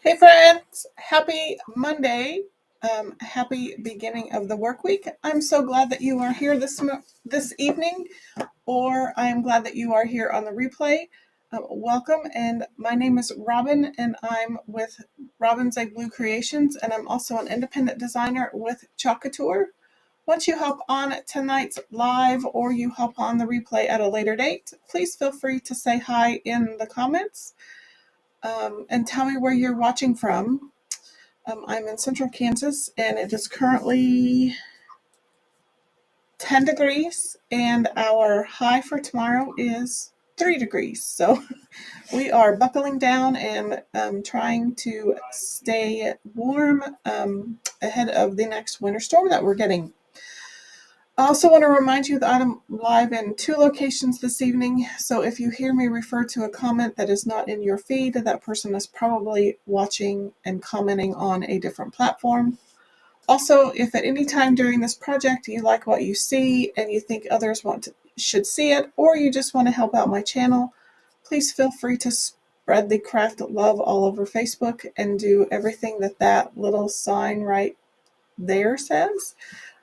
Hey friends, happy Monday. Happy beginning of the work week. I'm so glad that you are here this evening, or I am glad that you are here on the replay. Welcome, and my name is Robin, and I'm with Robin's Egg Blue Creations, and I'm also an independent designer with Couture. Once you hop on tonight's live or you hop on the replay at a later date, please feel free to say hi in the comments. And tell me where you're watching from. I'm in central Kansas, and it is currently 10 degrees, and our high for tomorrow is 3 degrees. So we are buckling down and trying to stay warm ahead of the next winter storm that we're getting. I also want to remind you that I'm live in 2 locations this evening, so if you hear me refer to a comment that is not in your feed, that person is probably watching and commenting on a different platform. Also, if at any time during this project you like what you see and you think others should see it, or you just want to help out my channel, please feel free to spread the craft love all over Facebook and do everything that little sign right there says.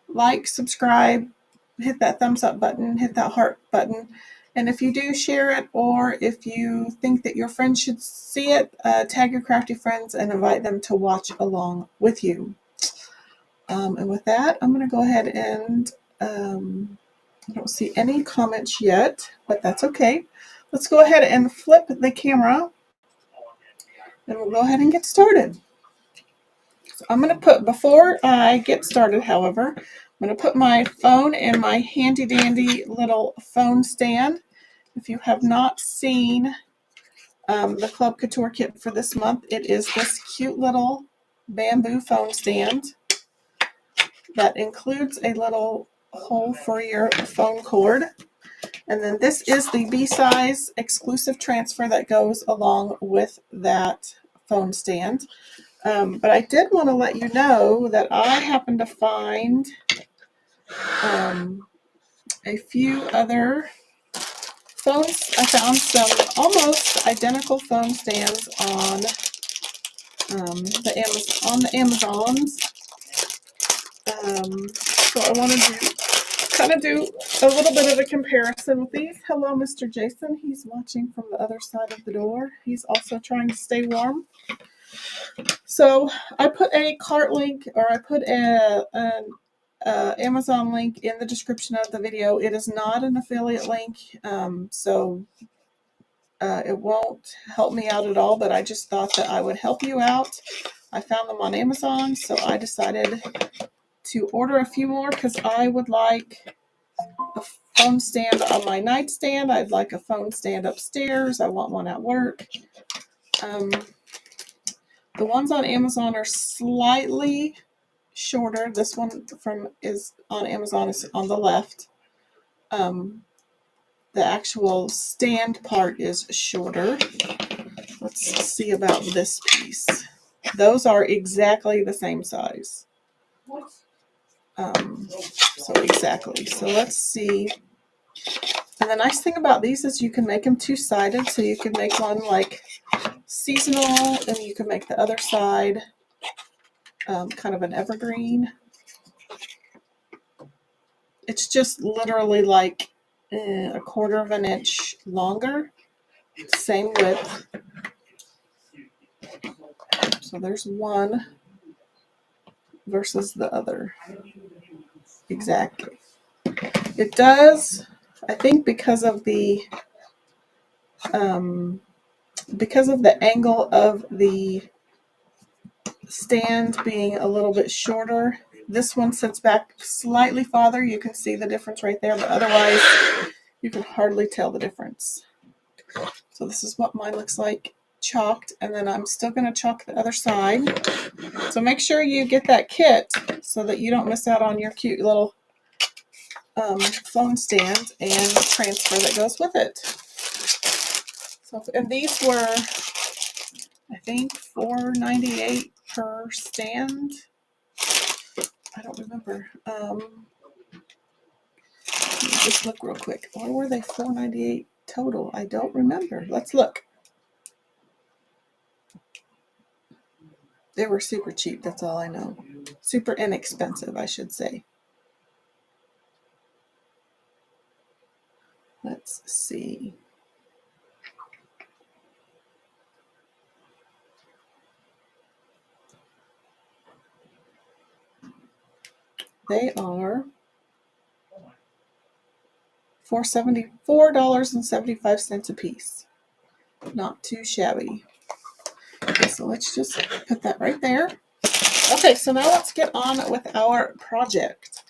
Like, subscribe, hit that thumbs up button, hit that heart button, and if you do, share it, or if you think that your friends should see it, tag your crafty friends and invite them to watch along with you. And with that, I'm going to go ahead and I don't see any comments yet, but that's okay. Let's go ahead and flip the camera, and we'll go ahead and get started. So I'm going to put, before I get started, however, I'm going to put my phone in my handy dandy little phone stand. If you have not seen the Club Couture kit for this month, it is this cute little bamboo phone stand that includes a little hole for your phone cord. And then this is the B-size exclusive transfer that goes along with that phone stand. But I did want to let you know that I happened to find a few other phones. I found some almost identical phone stands on the Amazons. So I wanted to kind of do a little bit of a comparison with these. Hello, Mr. Jason. He's watching from the other side of the door. He's also trying to stay warm. So I put a cart link, or I put an Amazon link in the description of the video. It is not an affiliate link, so it won't help me out at all, but I just thought that I would help you out. I found them on Amazon, so I decided to order a few more because I would like a phone stand on my nightstand. I'd like a phone stand upstairs. I want one at work. The ones on Amazon are slightly shorter. This one is on Amazon is on the left. The actual stand part is shorter. Let's see about this piece. Those are exactly the same size. So exactly. So let's see. And the nice thing about these is you can make them two-sided. So you can make one like seasonal, and you can make the other side kind of an evergreen. It's just literally like a quarter of an inch longer. Same width. So there's one versus the other. Exactly. It does, I think, because of the angle of the stand being a little bit shorter. This one sits back slightly farther. You can see the difference right there, but otherwise you can hardly tell the difference. So this is what mine looks like chalked, and then I'm still going to chalk the other side. So make sure you get that kit so that you don't miss out on your cute little phone stand and transfer that goes with it. So, and these were, I think, $4.98 per stand. I don't remember. Let me just look real quick. Or were they $4.98 total? I don't remember. Let's look. They were super cheap, that's all I know. Super inexpensive, I should say. Let's see. They are $4.75 a piece. Not too shabby. Okay, so let's just put that right there. Okay, so now let's get on with our project.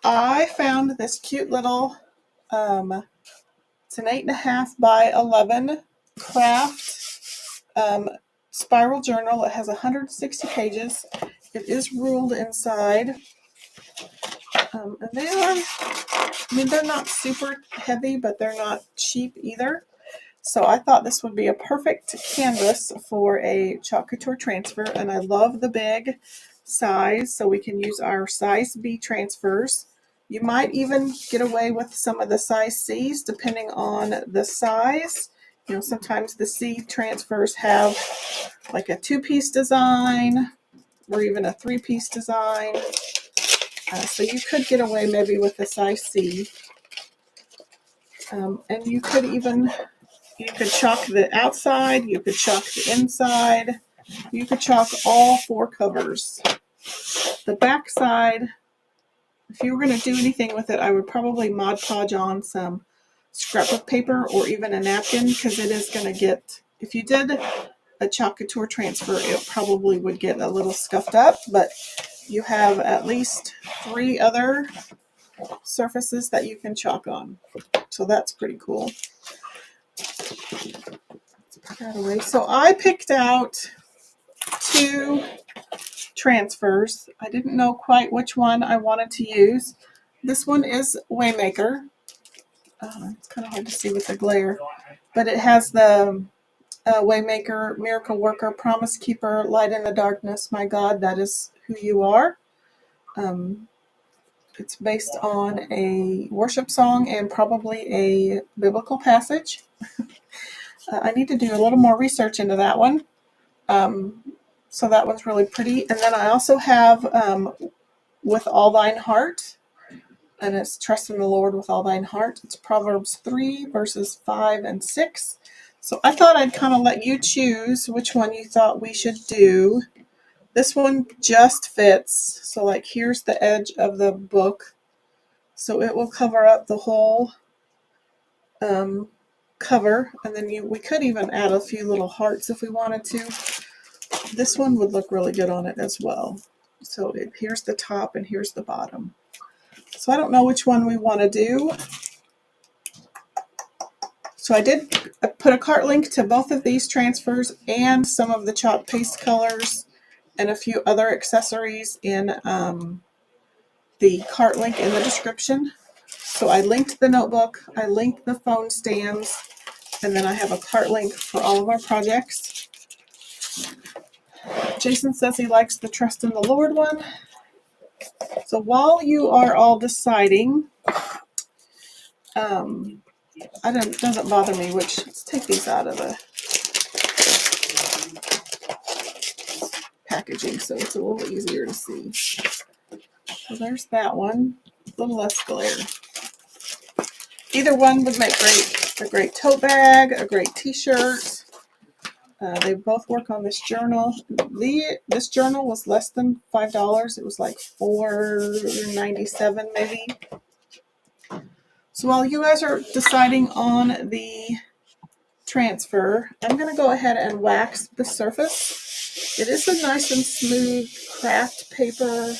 I found this cute little, it's an 8.5 by 11 Kraft spiral journal. It has 160 pages. It is ruled inside. And they are, they're not super heavy, but they're not cheap either. So I thought this would be a perfect canvas for a Chalk Couture transfer, and I love the big size, so we can use our size B transfers. You might even get away with some of the size C's depending on the size. You know, sometimes the C transfers have like a 2-piece design or even a 3-piece design. So you could get away maybe with a size C. And you could chalk the outside, you could chalk the inside, you could chalk all 4 covers. The back side, if you were going to do anything with it, I would probably Mod Podge on some scrapbook paper or even a napkin, because it is going to get, if you did a Chalk Couture transfer, it probably would get a little scuffed up, but you have at least 3 other surfaces that you can chalk on. So that's pretty cool. Let's put that away. So I picked out 2 transfers. I didn't know quite which one I wanted to use. This one is Waymaker. It's kind of hard to see with the glare, but it has the Waymaker, Miracle Worker, Promise Keeper, Light in the Darkness, My God, That Is Who You Are. It's based on a worship song and probably a biblical passage. I need to do a little more research into that one. So that one's really pretty. And then I also have With All Thine Heart, and it's Trust in the Lord with All Thine Heart. It's Proverbs 3 verses 5 and 6. So I thought I'd kind of let you choose which one you thought we should do. This one just fits. So like here's the edge of the book. So it will cover up the whole cover. And then we could even add a few little hearts if we wanted to. This one would look really good on it as well. So here's the top and here's the bottom. So I don't know which one we want to do. So I did put a cart link to both of these transfers and some of the chalk paste colors and a few other accessories in the cart link in the description. So I linked the notebook, I linked the phone stands, and then I have a cart link for all of our projects. Jason says he likes the Trust in the Lord one. So while you are all deciding, it doesn't bother me which, let's take these out of the packaging so it's a little easier to see. So there's that one, a little less glare. Either one would make a great tote bag, a great t-shirt. They both work on this journal. This journal was less than $5. It was like $4.97 maybe. So while you guys are deciding on the transfer, I'm going to go ahead and wax the surface. It is a nice and smooth craft paper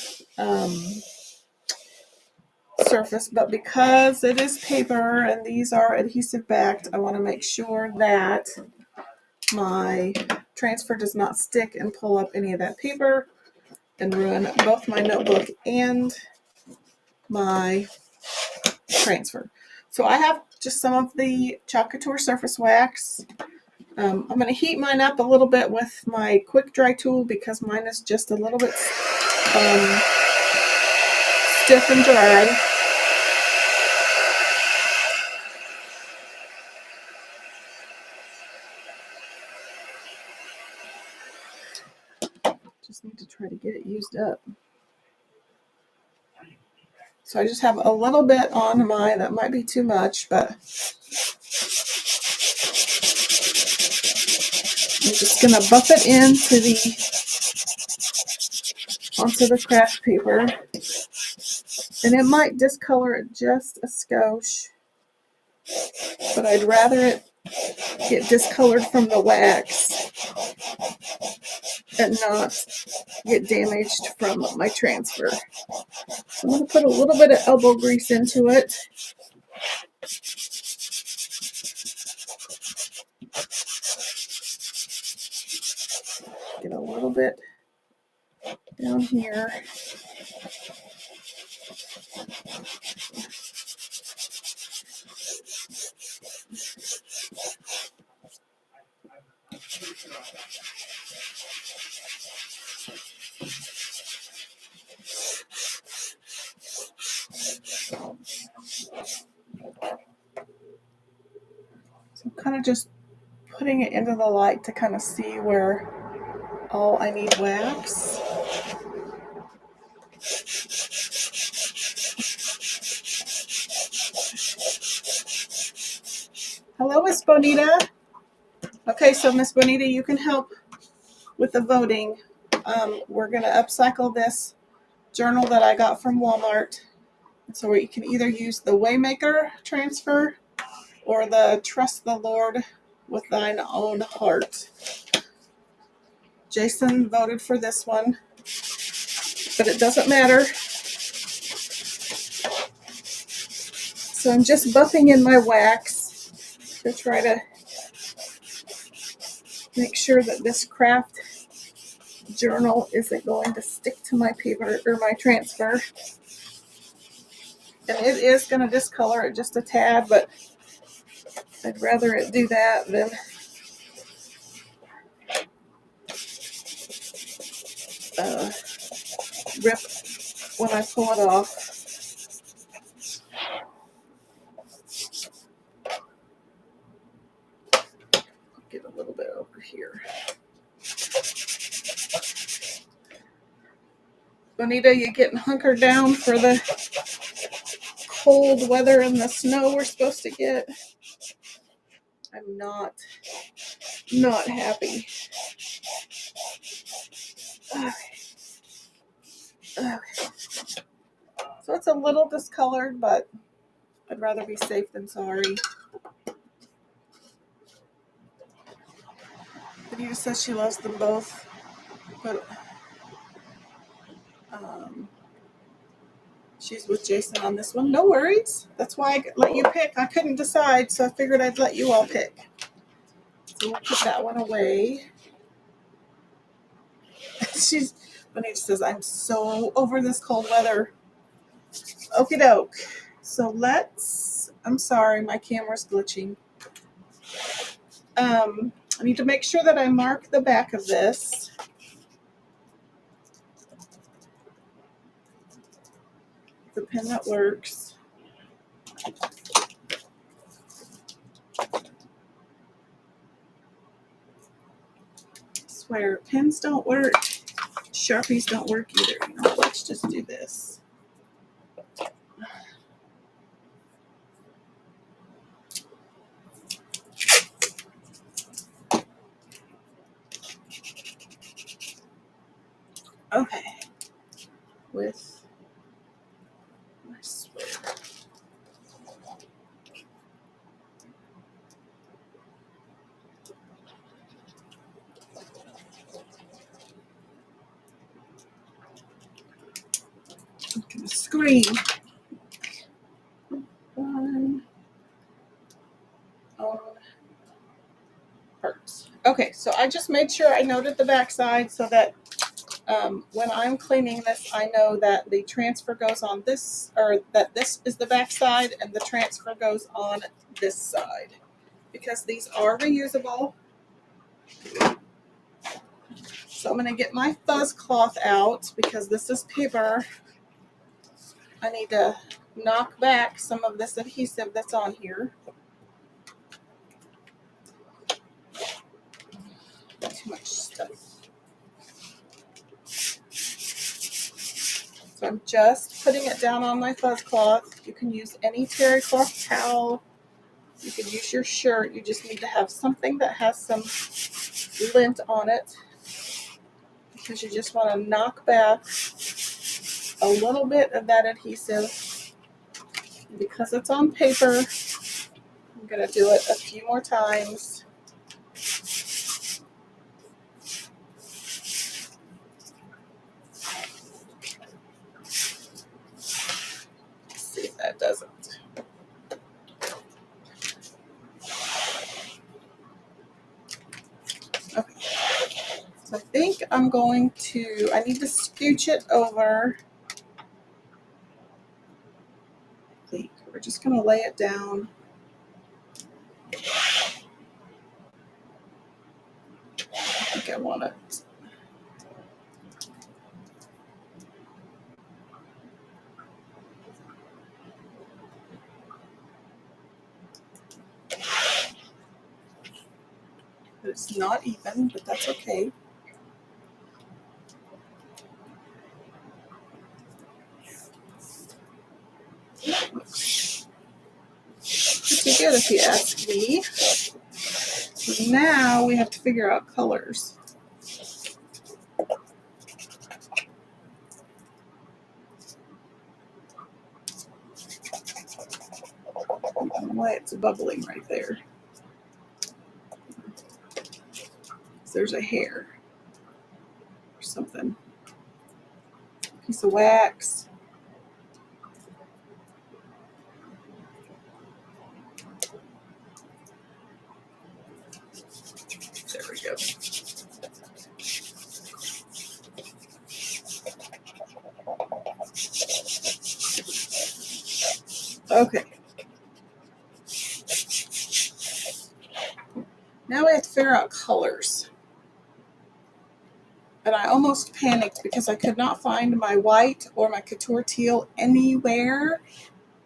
surface, but because it is paper and these are adhesive backed, I want to make sure that my transfer does not stick and pull up any of that paper and ruin both my notebook and my transfer. So I have just some of the Couture surface wax. I'm going to heat mine up a little bit with my quick dry tool because mine is just a little bit stiff and dry. Just need to try to get it used up. So I just have a little bit on mine. That might be too much, but I'm just going to buff it onto the craft paper. And it might discolor it just a skosh, but I'd rather it get discolored from the wax and not get damaged from my transfer. So I'm going to put a little bit of elbow grease into it. Get a little bit down here. So I'm kind of just putting it into the light to kind of see where all I need wax. Hello, Miss Bonita. Okay, so Miss Bonita, you can help with the voting. We're going to upcycle this journal that I got from Walmart. So you can either use the Waymaker transfer or the Trust the Lord with Thine Own Heart. Jason voted for this one, but it doesn't matter. So I'm just buffing in my wax to try to make sure that this craft journal isn't going to stick to my paper or my transfer. And it is going to discolor it just a tad, but I'd rather it do that than rip when I pull it off. Get a little bit over here. Bonita, you getting hunkered down for the cold weather and the snow we're supposed to get? I'm not. not happy. Okay. Okay. So it's a little discolored, but I'd rather be safe than sorry. Anita says she loves them both, but she's with Jason on this one. No worries. That's why I let you pick. I couldn't decide, so I figured I'd let you all pick. So we'll put that one away. Anita says, I'm so over this cold weather. Okie doke. So I'm sorry, my camera's glitching. I need to make sure that I mark the back of this. The pen that works. I swear, pens don't work. Sharpies don't work either. You know, let's just do this. Okay. With my sweater. I'm gonna scream. One on purse. Okay, so I just made sure I noted the back side so that when I'm cleaning this, I know that the transfer goes on this, or that this is the back side and the transfer goes on this side, because these are reusable. So I'm going to get my fuzz cloth out because this is paper. I need to knock back some of this adhesive that's on here. Too much stuff. So I'm just putting it down on my fuzz cloth. You can use any terry cloth towel. You can use your shirt. You just need to have something that has some lint on it, because you just want to knock back a little bit of that adhesive. Because it's on paper, I'm going to do it a few more times. See if that doesn't. Okay. So I think I need to scooch it over. I think we're just going to lay it down. I think I want it. It's not even, but that's okay. Pretty good if you ask me. So now we have to figure out colors. I don't know why it's bubbling right there. There's a hair or something. Piece of wax. There we go. Okay. Now we have to figure out colors. And I almost panicked because I could not find my white or my Couture teal anywhere,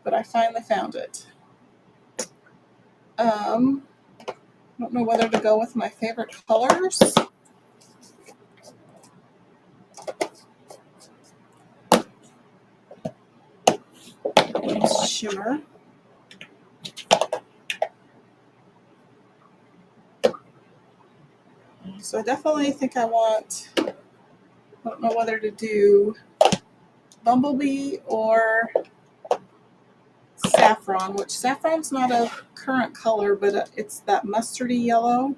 but I finally found it. I don't know whether to go with my favorite colors. Shimmer. So I definitely think I don't know whether to do Bumblebee or Saffron, which saffron's not a current color, but it's that mustardy yellow.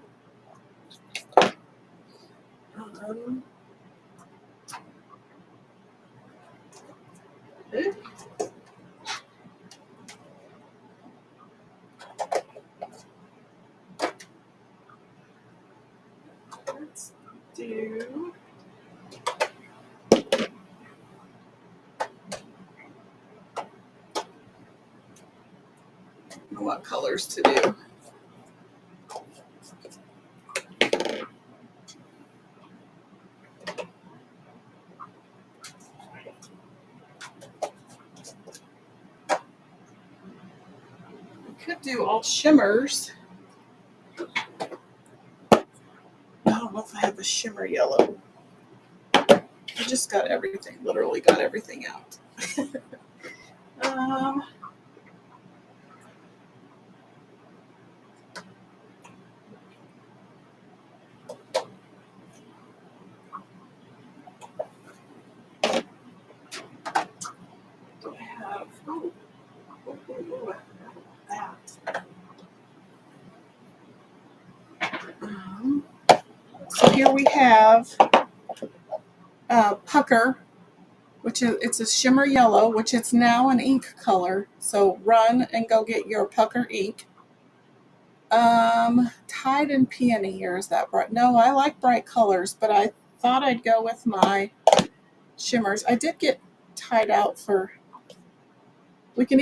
Let's do what colors to do. Could do all shimmers. I don't know if I have a shimmer yellow. I just got everything, literally got everything out. Do I have, that. So here we have Pucker, which is it's a shimmer yellow, which it's now an ink color. So run and go get your Pucker ink. Tide and Peony, or is that bright? No, I like bright colors, but I thought I'd go with my shimmers. I did get tied out for. We could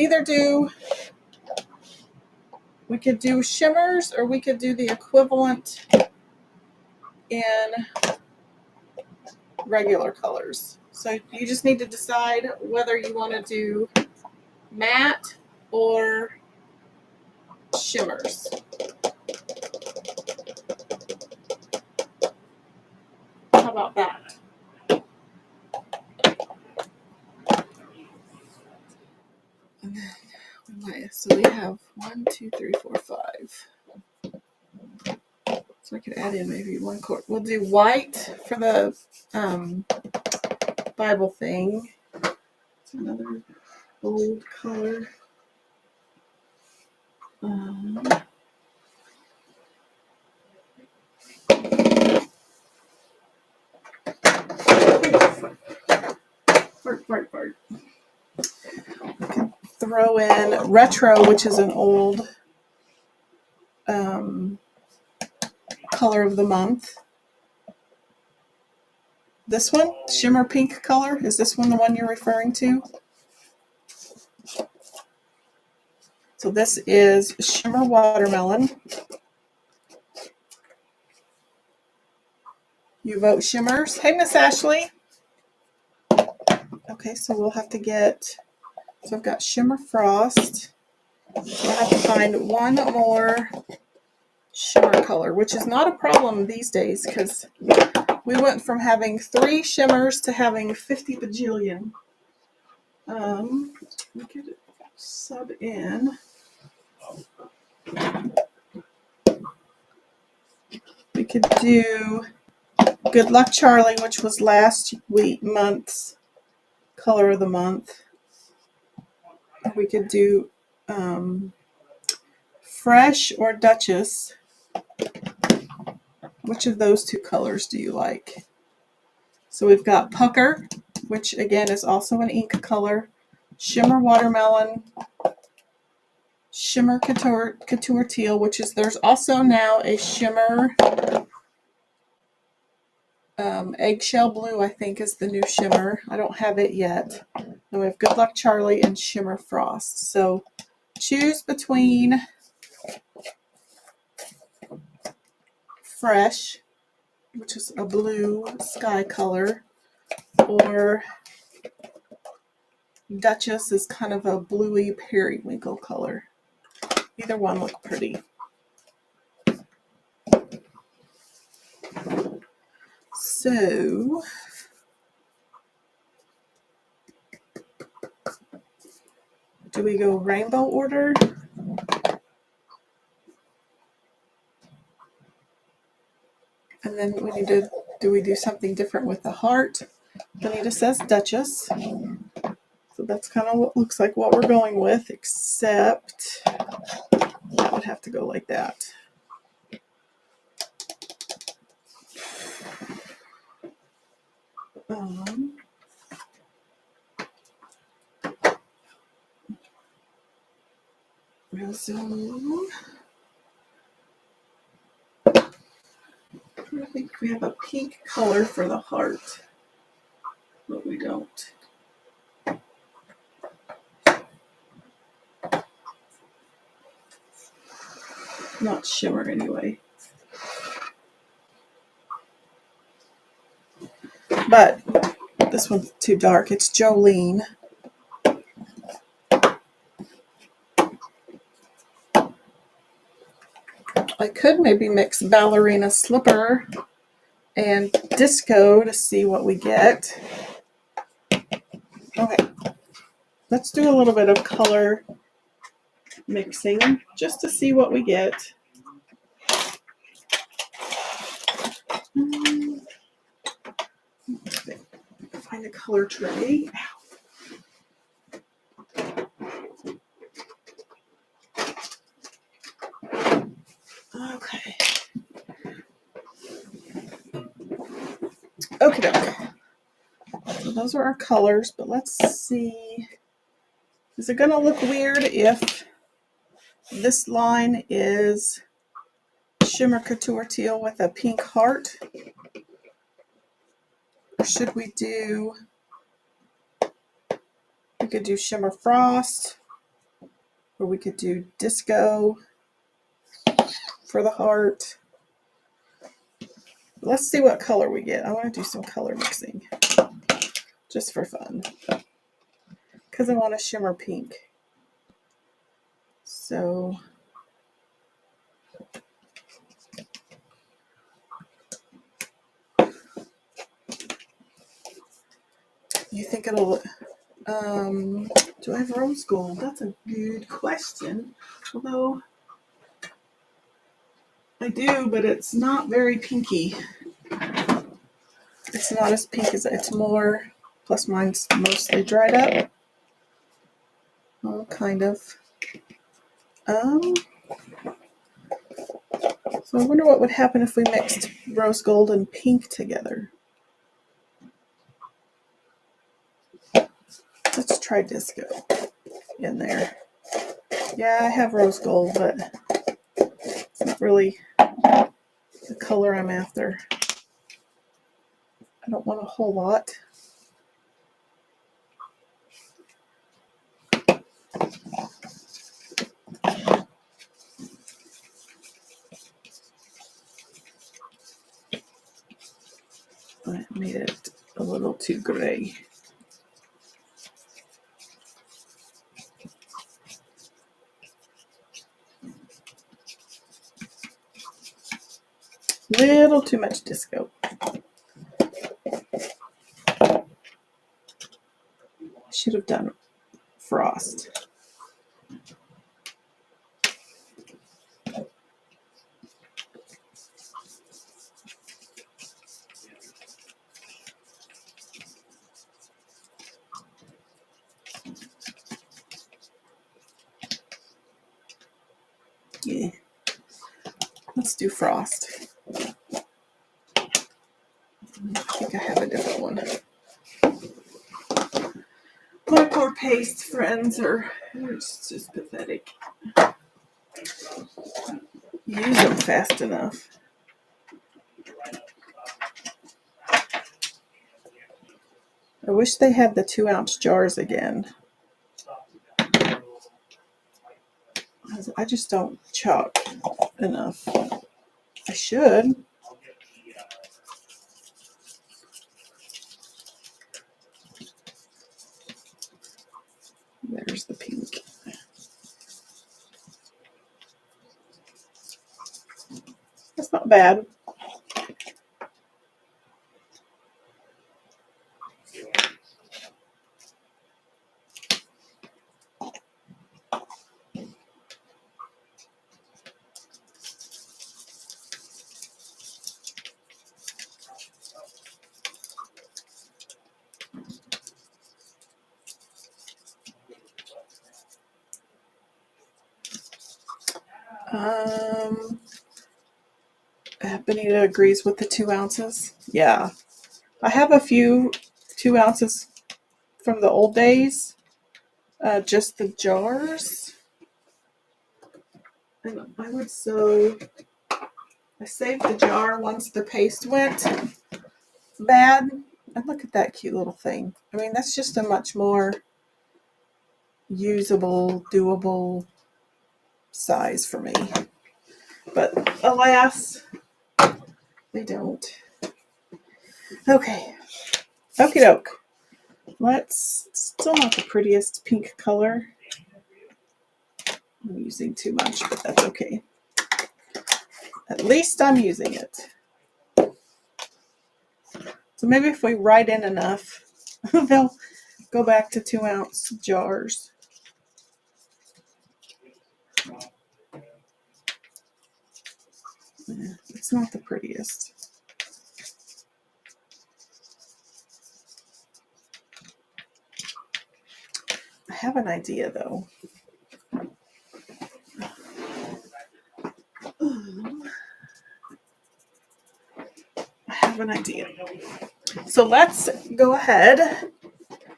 do shimmers, or we could do the equivalent in regular colors. So you just need to decide whether you want to do matte or shimmers. How about that? And then so we have 1, 2, 3, 4, 5. So I could add in maybe one quart. We'll do white for the Bible thing. It's another bold color. Fart. We can throw in retro, which is an old color of the month. This one, shimmer pink color, is this one the one you're referring to? So this is shimmer watermelon. You vote shimmers. Hey, Miss Ashley. Okay, so we'll have to get, so I've got shimmer frost. So I have to find one more shimmer color, which is not a problem these days because we went from having 3 shimmers to having 50 bajillion. We could sub in. We could do Good Luck Charlie, which was last month's color of the month. We could do Fresh or Duchess. Which of those 2 colors do you like? So we've got Pucker, which again is also an ink color, Shimmer Watermelon, Shimmer Couture Teal, which is, there's also now a Shimmer Eggshell Blue, I think is the new shimmer. I don't have it yet. And we have Good Luck Charlie and Shimmer Frost. So choose between Fresh, which is a blue sky color, or Duchess is kind of a bluey periwinkle color. Either one look pretty. So do we go rainbow order? And And then we need to, do we do something different with the heart? Bonita says Duchess. So that's kind of what looks like what we're going with, except that would have to go like that. So I think we have a pink color for the heart, but we don't. Not shimmer anyway. But this one's too dark. It's Jolene. I could maybe mix ballerina slipper and disco to see what we get. Okay, let's do a little bit of color mixing just to see what we get. Find a color tray. Okay. Okay. So those are our colors, but let's see. Is it going to look weird if this line is shimmer couture teal with a pink heart? Or should we do, we could do shimmer frost, or we could do disco for the heart. Let's see what color we get. I want to do some color mixing just for fun because I want a shimmer pink. So you think it'll, do I have rose gold? That's a good question. Although I do, but it's not very pinky. It's not as pink as it's more, plus mine's mostly dried up. Well, kind of. So I wonder what would happen if we mixed rose gold and pink together. Let's try disco in there. Yeah, I have rose gold, but it's not really the color I'm after. I don't want a whole lot. I made it a little too gray. Little too much disco. Should have done frost. Yeah. Let's do frost. I think I have a different one. My poor paste friends are just pathetic. Use them fast enough. I wish they had the 2-ounce jars again. I just don't chalk enough. I should. There's the pink. That's not bad. Benita agrees with the 2 ounces. Yeah. I have a few 2 ounces from the old days. Just the jars. And I would sew. I saved the jar once the paste went bad. And look at that cute little thing. I mean, that's just a much more usable, doable size for me. But alas, they don't. Okay. Okie doke. Let's, still not the prettiest pink color. I'm using too much, but that's okay. At least I'm using it. So maybe if we write in enough, they'll go back to 2 ounce jars. Yeah, it's not the prettiest. I have an idea though. I have an idea. So let's go ahead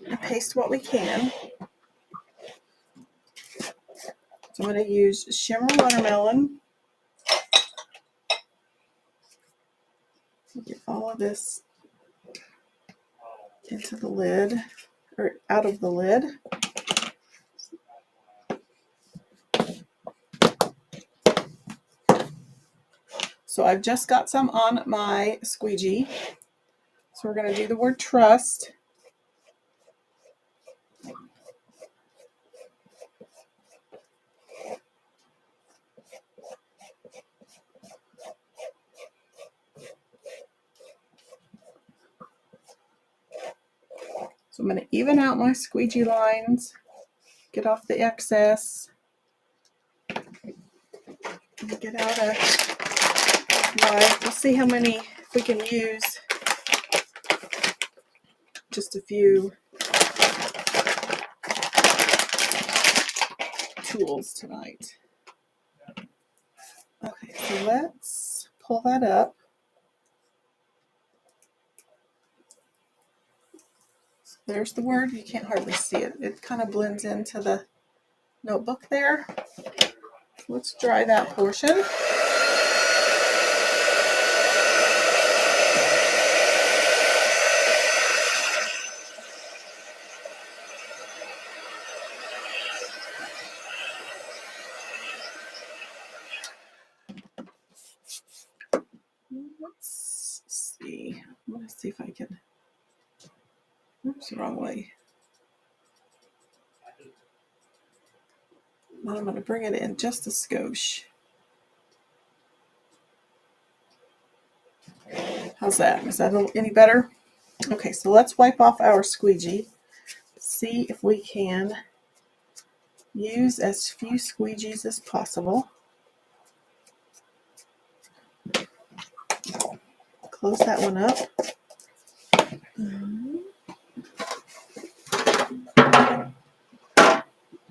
and paste what we can. So I'm going to use Shimmer Watermelon. Get all of this into the lid, or out of the lid. So I've just got some on my squeegee. So we're going to do the word trust. So I'm going to even out my squeegee lines, get off the excess, and get out a knife. We'll see how many, if we can use just a few tools tonight. Okay, so let's pull that up. There's the word. You can't hardly see it. It kind of blends into the notebook there. Let's dry that portion. Let's see. I'm going to see if I can. Oops, the wrong way. Now I'm going to bring it in just a skosh. How's that? Is that any better? Okay, so let's wipe off our squeegee. See if we can use as few squeegees as possible. Close that one up.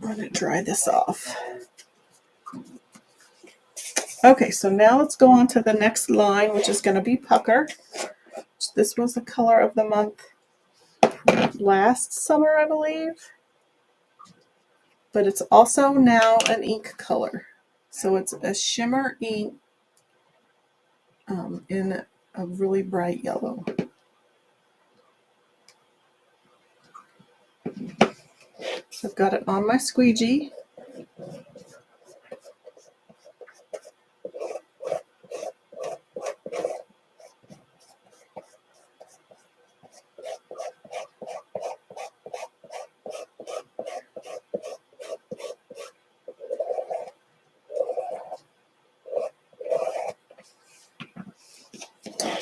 I'm going to dry this off. Okay, so now let's go on to the next line, which is going to be pucker. This was the color of the month last summer, I believe. But it's also now an ink color. So it's a shimmer ink in a really bright yellow. So I've got it on my squeegee.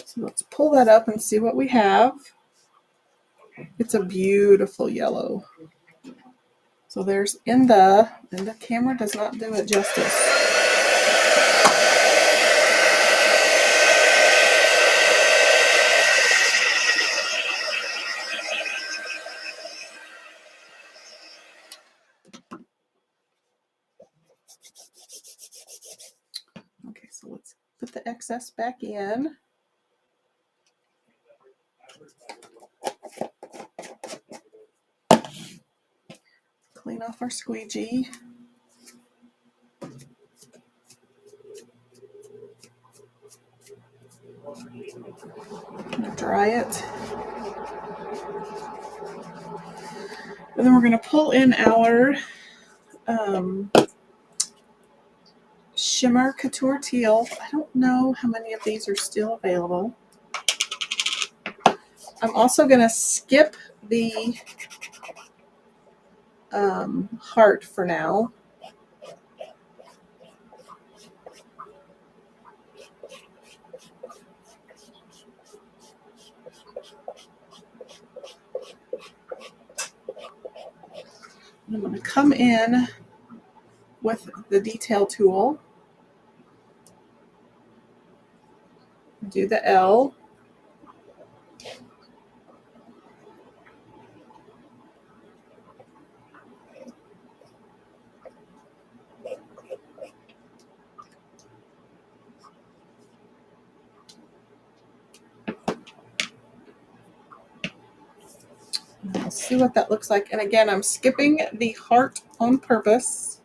So let's pull that up and see what we have. It's a beautiful yellow. So there's and the camera does not do it justice. excess back in. Clean off our squeegee. Dry it. And then we're going to pull in our shimmer Couture teal. I don't know how many of these are still available. I'm also going to skip the heart for now. I'm going to come in with the detail tool, do the L, I'll see what that looks like. And again, I'm skipping the heart on purpose.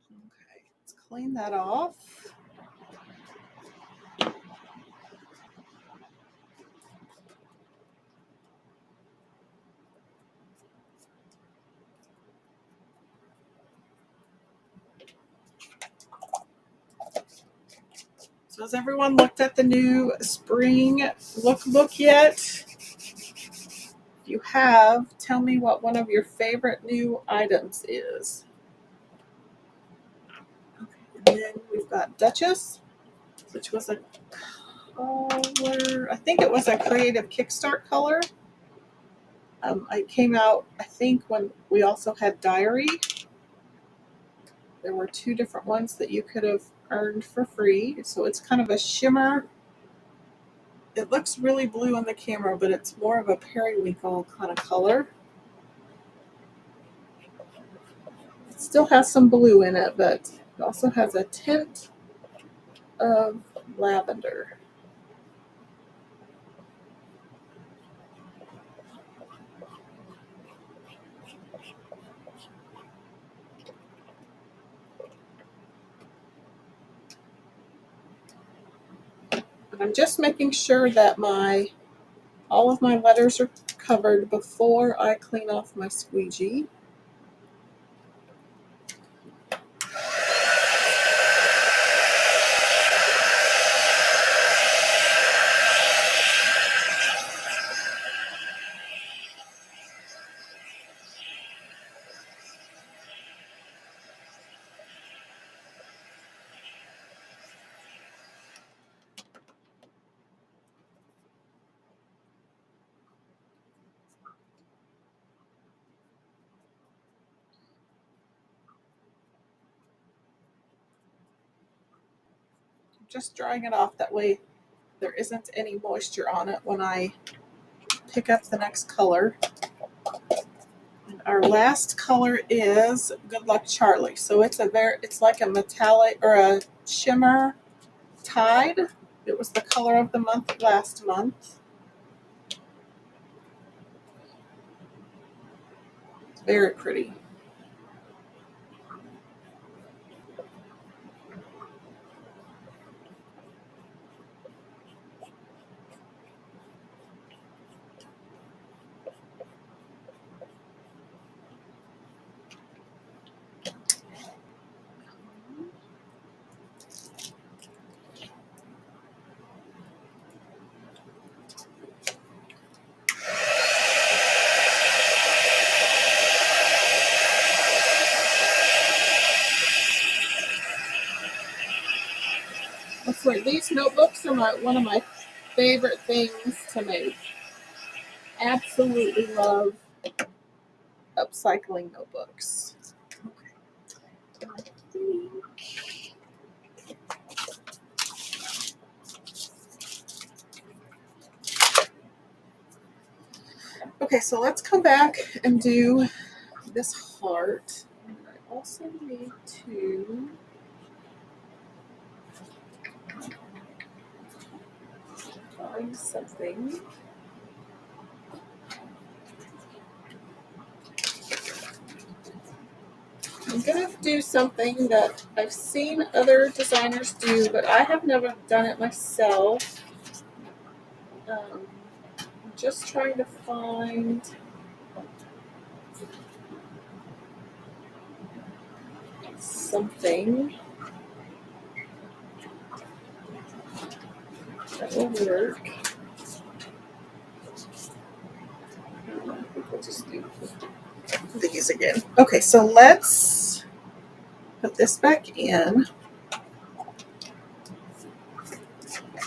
Okay, let's clean that off. So has everyone looked at the new spring lookbook yet? If you have, tell me what one of your favorite new items is. Okay, and then we've got Duchess, which was a color, I think it was a creative Kickstart color. It came out, I think, when we also had Diary. There were two different ones that you could have earned for free. So it's kind of a shimmer. It looks really blue on the camera, but it's more of a periwinkle kind of color. It still has some blue in it, but it also has a tint of lavender. And I'm just making sure that all of my letters are covered before I clean off my squeegee. Just drying it off, that way there isn't any moisture on it when I pick up the next color. And our last color is Good Luck Charlie. So it's like a metallic or a shimmer Tide. It was the color of the month last month. It's very pretty. these notebooks are one of my favorite things to make. Absolutely love upcycling notebooks. Okay, so let's come back and do this heart. And I also need to find something. I'm going to do something that I've seen other designers do, but I have never done it myself. I'm just trying to find something that will work. I think we'll just do these again. Okay, so let's put this back in.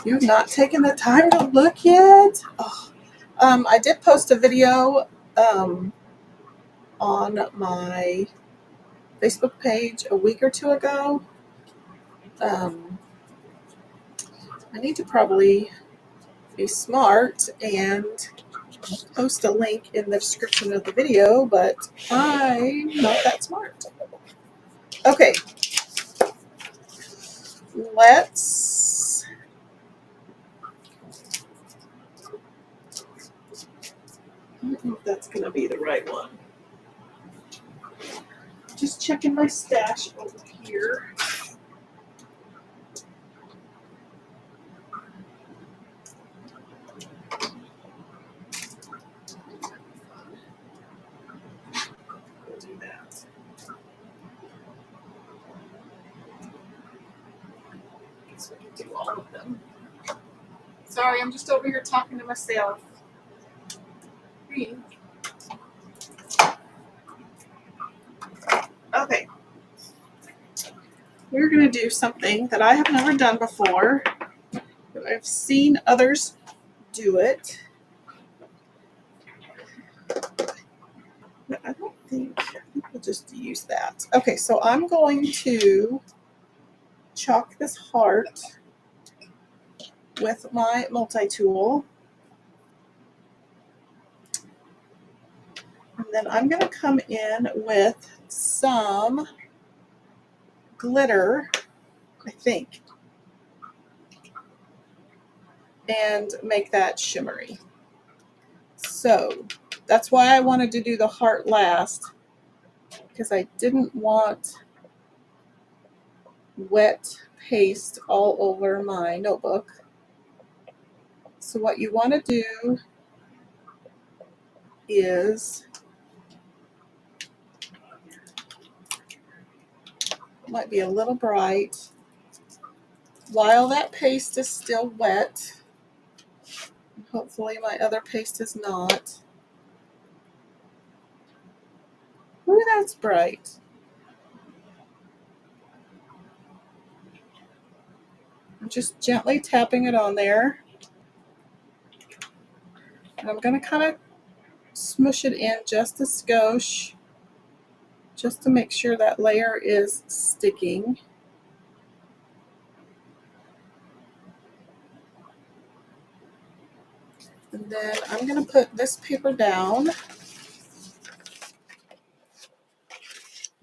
You've not taken the time to look yet? Oh. I did post a video on my Facebook page a week or two ago. I need to probably be smart and post a link in the description of the video, but I'm not that smart. Okay, let's I don't know if that's going to be the right one. Just checking my stash over here. We'll do that. Guess we can do all of them. Sorry, I'm just over here talking to myself. Okay. We're going to do something that I have never done before, but I've seen others do it. But I think we'll just use that. Okay, so I'm going to chalk this heart with my multi-tool. And then I'm going to come in with some glitter, I think, and make that shimmery. So that's why I wanted to do the heart last, because I didn't want wet paste all over my notebook. So what you want to do is, might be a little bright, while that paste is still wet, hopefully my other paste is not. Ooh, that's bright. I'm just gently tapping it on there. And I'm going to kind of smush it in just a skosh, just to make sure that layer is sticking. And then I'm going to put this paper down.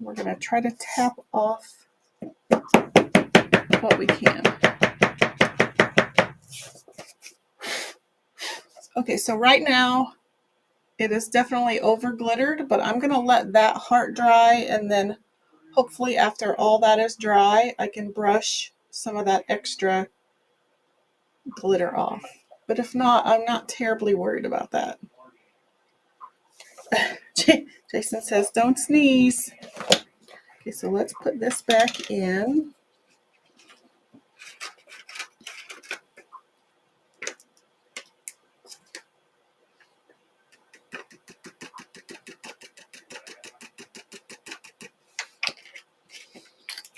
We're going to try to tap off what we can. Okay, so right now it is definitely over glittered, but I'm going to let that heart dry, and then hopefully after all that is dry, I can brush some of that extra glitter off. But if not, I'm not terribly worried about that. Jason says, don't sneeze. Okay, so let's put this back in.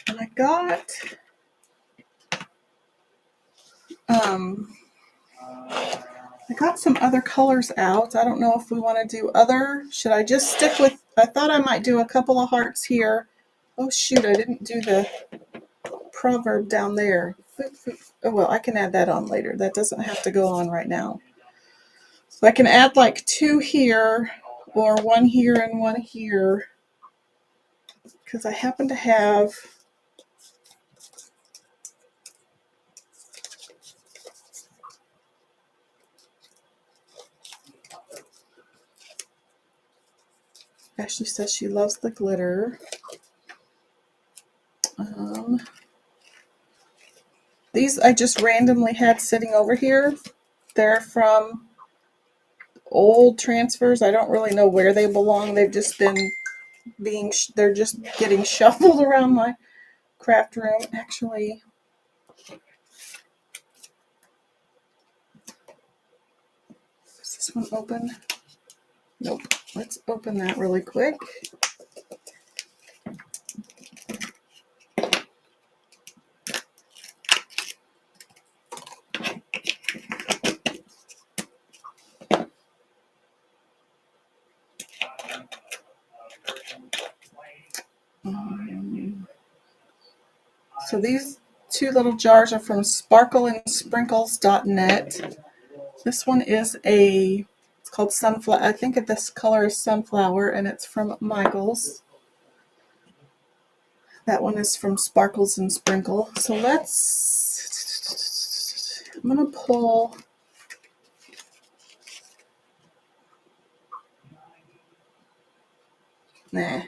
And I got I got some other colors out. I don't know if we want to do other. Should I just stick with, I thought I might do a couple of hearts here. Oh shoot, I didn't do the proverb down there. Oh well, I can add that on later. That doesn't have to go on right now. So I can add like 2 here, or 1 here and 1 here, because I happen to have Ashley says she loves the glitter. These I just randomly had sitting over here. They're from old transfers. I don't really know where they belong. They've just been they're just getting shuffled around my craft room. Actually, is this one open? Nope. Let's open that really quick. So these 2 little jars are from sparkleandsprinkles.net. This one is it's called Sunflower. I think this color is Sunflower, and it's from Michaels. That one is from Sparkles and Sprinkle. So I'm going to pull, I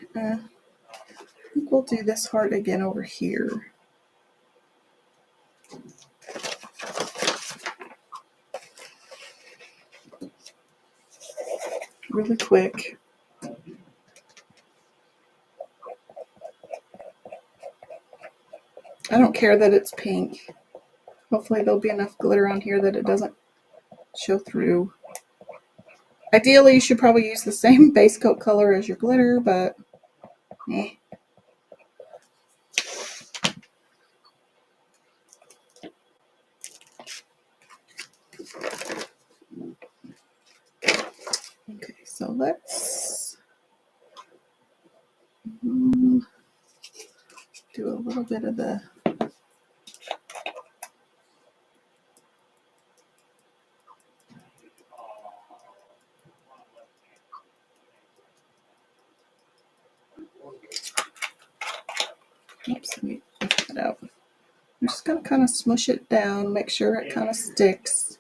think we'll do this heart again over here. Really quick. I don't care that it's pink. Hopefully there'll be enough glitter on here that it doesn't show through. Ideally, you should probably use the same base coat color as your glitter, but eh. Okay, so let's do a little bit of the oops, let me take that out. I'm just going to kind of smush it down, make sure it kind of sticks.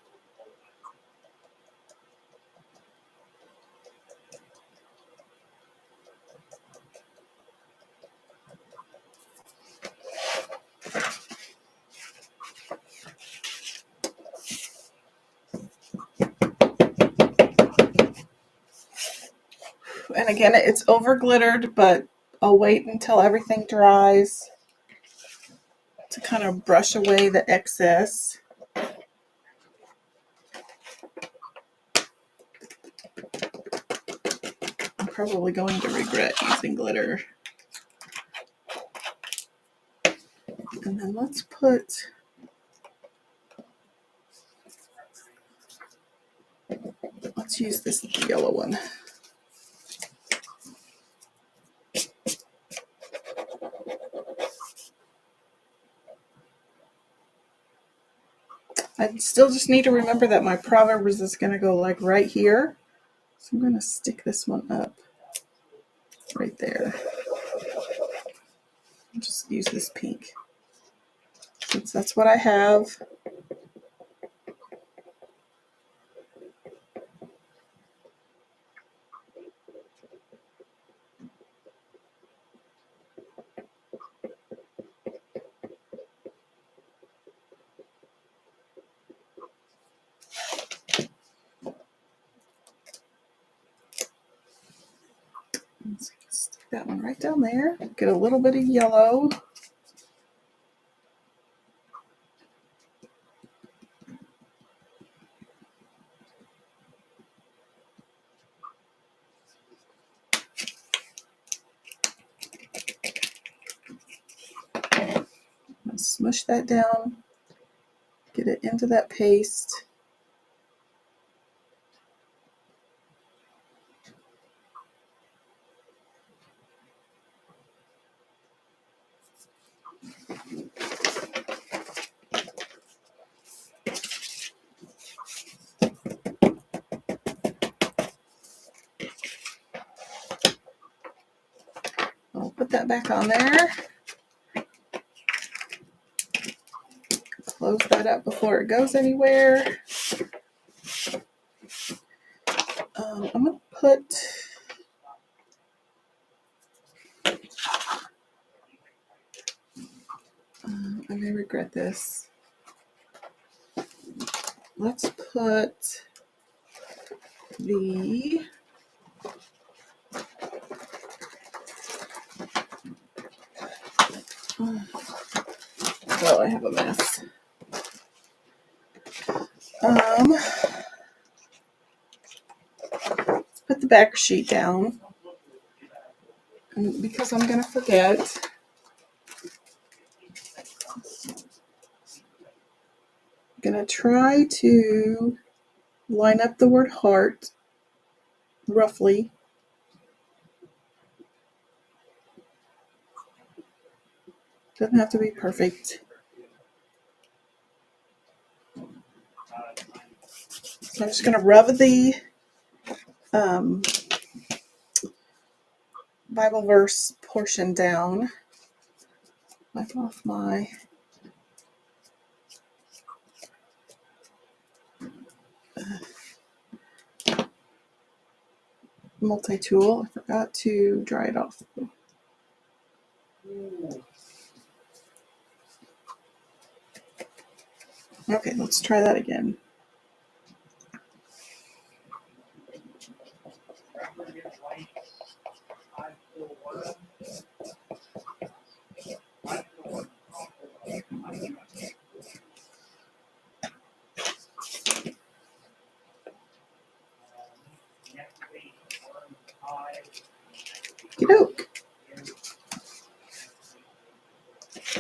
And again, it's over glittered, but I'll wait until everything dries to kind of brush away the excess. I'm probably going to regret using glitter. And then let's use this yellow one. I still just need to remember that my Proverbs is going to go like right here. So I'm going to stick this one up right there. I'll just use this pink, since that's what I have. Stick that one right down there. Get a little bit of yellow. Smush that down. Get get it into that paste. I'll put that back on there. Close that up before it goes anywhere. I'm going to put I may regret this. Let's put the oh, I have a mess. Let's put the back sheet down. And because I'm going to forget, I'm going to try to line up the word heart roughly. Doesn't have to be perfect. So I'm just going to rub the Bible verse portion down. Wipe off my multi-tool. I forgot to dry it off. Okay, let's try that again. Okey-doke.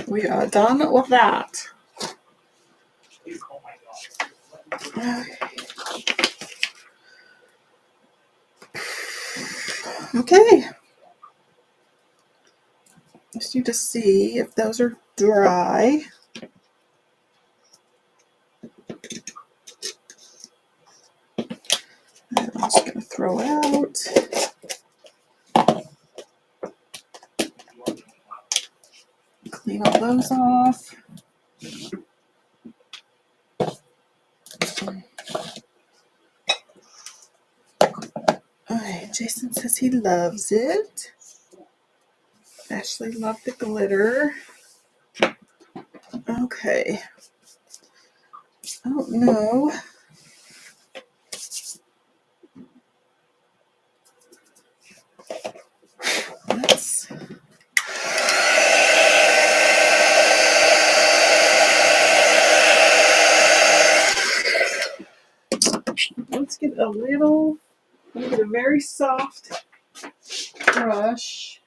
We are done with that. Okay. Just need to see if those are dry. I'm just going to throw out. Clean all those off. Alright, Jason says he loves it. Ashley loved the glitter. Okay. I don't know. Let's get a little, I'm going to get a very soft brush.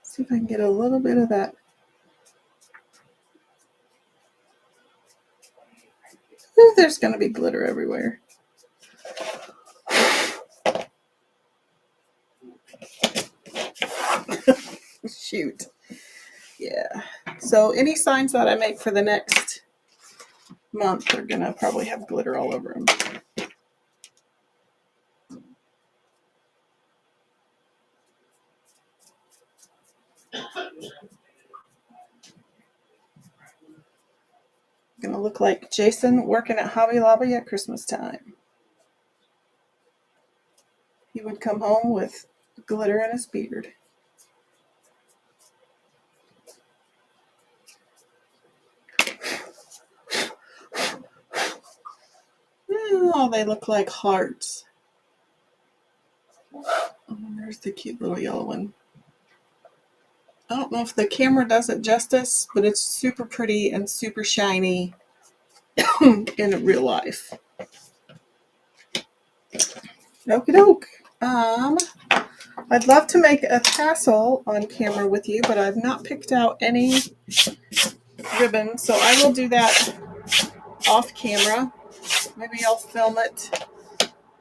See if I can get a little bit of that. Ooh, there's going to be glitter everywhere. Shoot. Yeah. So any signs that I make for the next month are going to probably have glitter all over them. Going to look like Jason working at Hobby Lobby at Christmas time. He would come home with glitter in his beard. Oh, they look like hearts. Oh, there's the cute little yellow one. I don't know if the camera does it justice, but it's super pretty and super shiny in real life. Okie doke. I'd love to make a tassel on camera with you, but I've not picked out any ribbon, so I will do that off camera. Maybe I'll film it,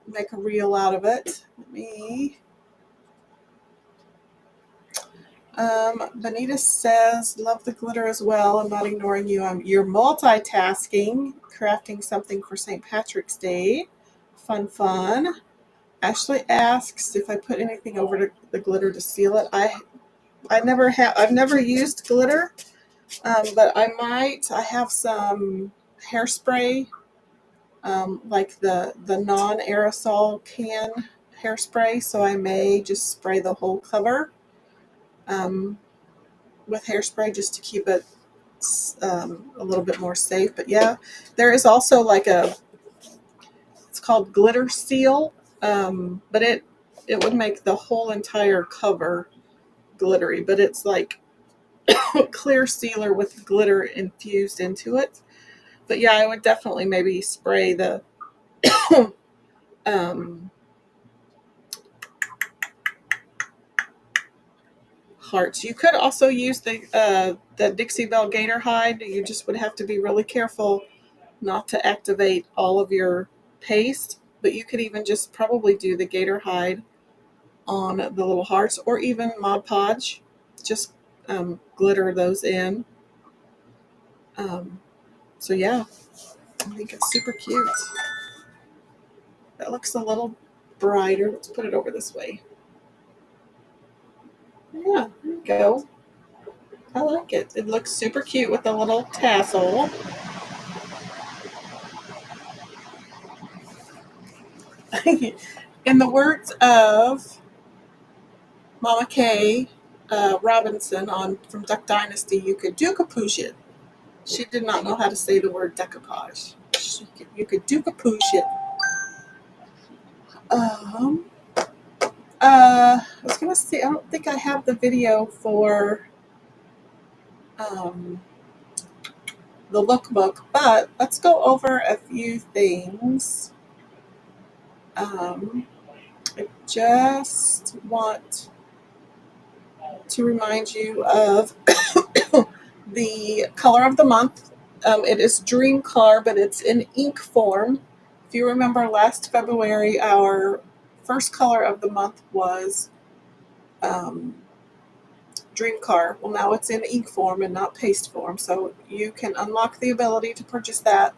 make a reel out of it. Let me. Benita says, love the glitter as well. I'm not ignoring you. You're multitasking, crafting something for St. Patrick's Day. Fun, fun. Ashley asks if I put anything over the glitter to seal it. I've never used glitter, but I might. I have some hairspray, like the non-aerosol can hairspray, so I may just spray the whole cover with hairspray just to keep it a little bit more safe. But yeah, there is also like it's called glitter seal, but it would make the whole entire cover glittery, but it's like clear sealer with glitter infused into it. But yeah, I would definitely maybe spray the hearts. You could also use the Dixie Belle Gator hide. You just would have to be really careful not to activate all of your paste. But you could even just probably do the gator hide on the little hearts, or even Mod Podge. Just glitter those in. So yeah, I think it's super cute. That looks a little brighter. Let's put it over this way. Yeah, there you go. I like it. It looks super cute with a little tassel. In the words of Mama Kay Robinson from Duck Dynasty, you could duke-a-poosh it. She did not know how to say the word decoupage. You could duke-a-poosh it. I was gonna say, I don't think I have the video for the lookbook, but let's go over a few things. I just want to remind you of the color of the month. It is Dream Color, but it's in ink form. If you remember last February, our first color of the month was Dream Car. Well, now it's in ink form and not paste form, so you can unlock the ability to purchase that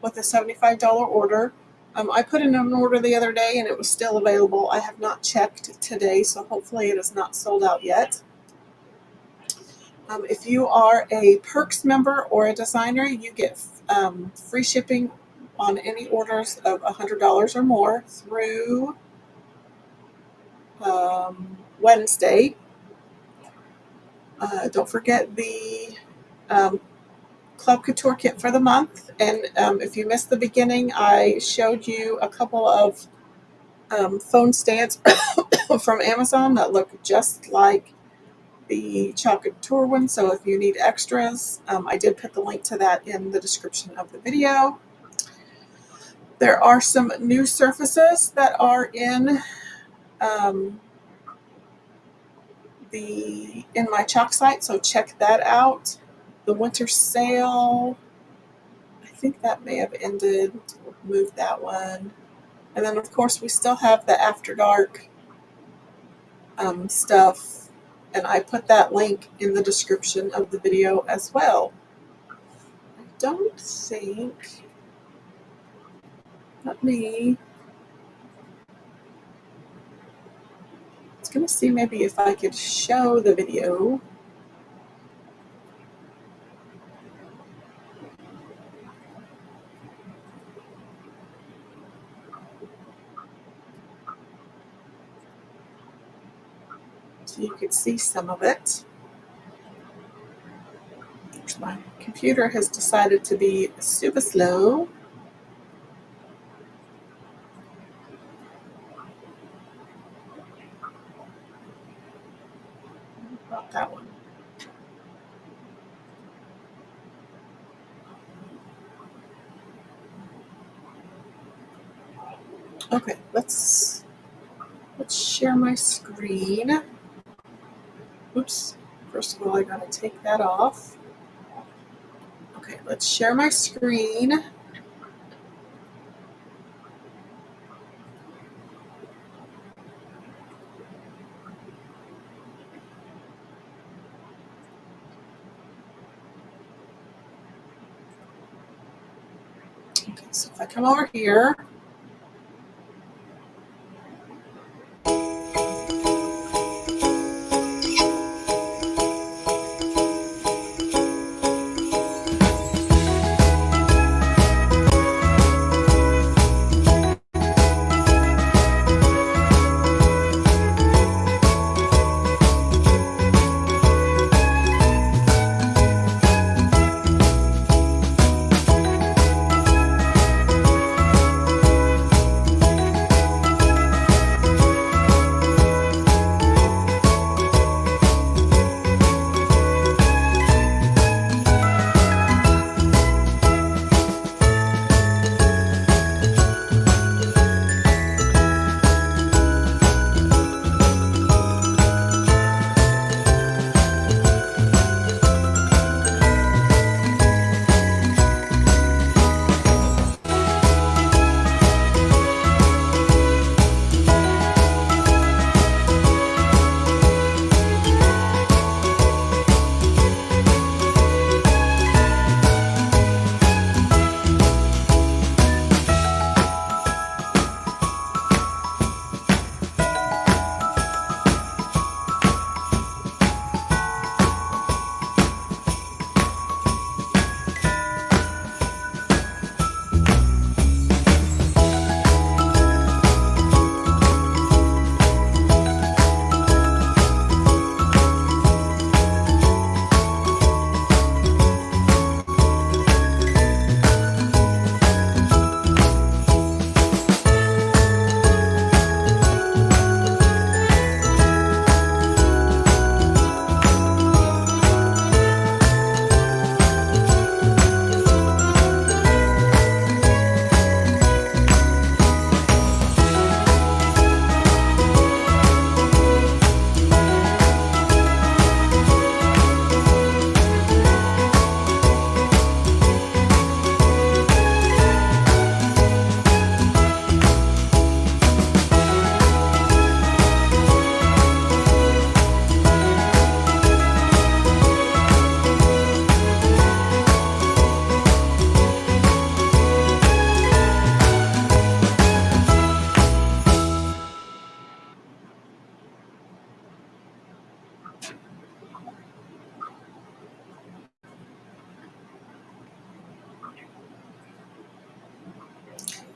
with a $75 order. I put in an order the other day and it was still available. I have not checked today, so hopefully it is not sold out yet. If you are a Perks member or a designer, you get free shipping on any orders of $100 or more through Wednesday. Don't forget the Club Couture kit for the month. And if you missed the beginning, I showed you a couple of phone stands from Amazon that look just like the Chocolate Couture one. So if you need extras, I did put the link to that in the description of the video. There are some new surfaces that are in my chalk site, so check that out. The winter sale, I think that may have ended. We'll move that one. And then, of course, we still have the After Dark stuff, and I put that link in the description of the video as well. I don't think, let me, I was going to see maybe if I could show the video. So you could see some of it. My computer has decided to be super slow. About that one. Okay, let's share my screen. Oops. First of all, I gotta take that off. Okay, let's share my screen. Okay, so if I come over here,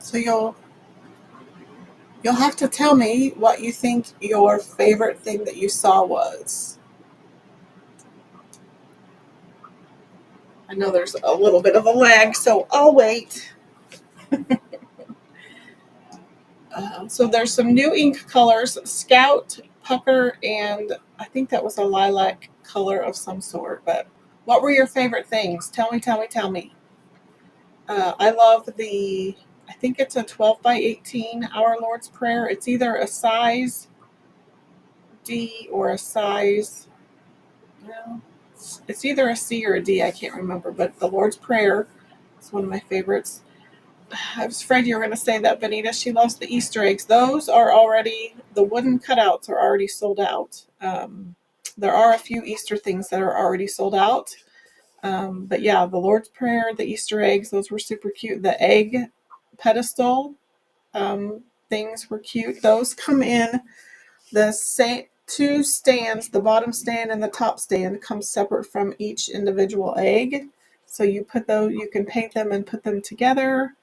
so you'll have to tell me what you think your favorite thing that you saw was. I know there's a little bit of a lag, so I'll wait. So there's some new ink colors, Scout, Pucker, and I think that was a lilac color of some sort. But what were your favorite things? Tell me, tell me, tell me. I love I think it's a 12 by 18 Our Lord's Prayer. It's either a size D or a size, well, it's either a C or a D, I can't remember, but the Lord's Prayer is one of my favorites. I was afraid you were going to say that, Benita. She loves the Easter eggs. Those are already, the wooden cutouts are already sold out. There are a few Easter things that are already sold out. But yeah, the Lord's Prayer, the Easter eggs, those were super cute. The egg pedestal things were cute. Those come in the same two stands, the bottom stand and the top stand come separate from each individual egg. So you can paint them and put them together.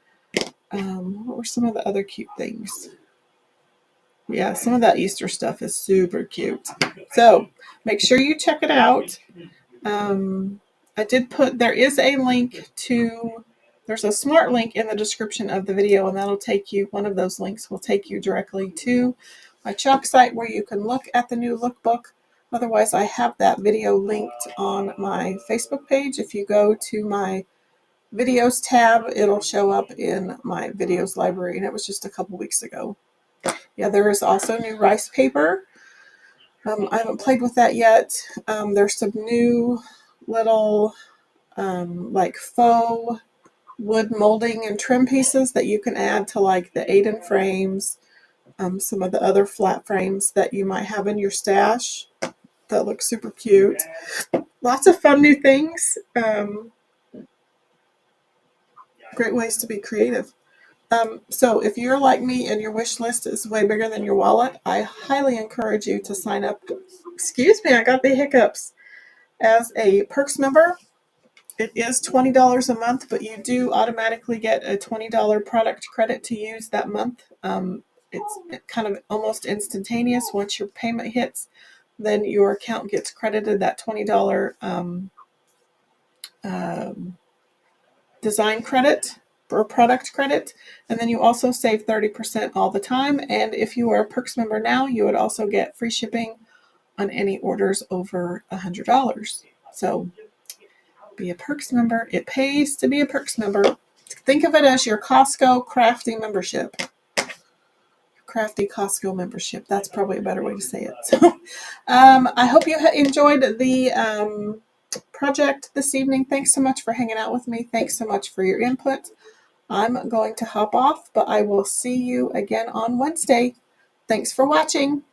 What were some of the other cute things? Yeah, some of that Easter stuff is super cute. So make sure you check it out. There is a link there's a smart link in the description of the video, and one of those links will take you directly to my chalk site where you can look at the new lookbook. Otherwise, I have that video linked on my Facebook page. If you go to my videos tab, it'll show up in my videos library, and it was just a couple weeks ago. Yeah, there is also new rice paper. I haven't played with that yet. There's some new little like faux wood molding and trim pieces that you can add to like the Aiden frames, some of the other flat frames that you might have in your stash that look super cute. Lots of fun new things. Great ways to be creative. So if you're like me and your wish list is way bigger than your wallet, I highly encourage you to sign up. Excuse me, I got the hiccups. As a Perks member, it is $20 a month, but you do automatically get a $20 product credit to use that month. It's kind of almost instantaneous. Once your payment hits, then your account gets credited that $20 design credit or product credit, and then you also save 30% all the time. And if you are a Perks member now, you would also get free shipping on any orders over $100. So be a Perks member. It pays to be a Perks member. Think of it as your Costco Crafty membership. Crafty Costco membership. That's probably a better way to say it. So I hope you enjoyed the project this evening. Thanks so much for hanging out with me. Thanks so much for your input. I'm going to hop off, but I will see you again on Wednesday. Thanks for watching.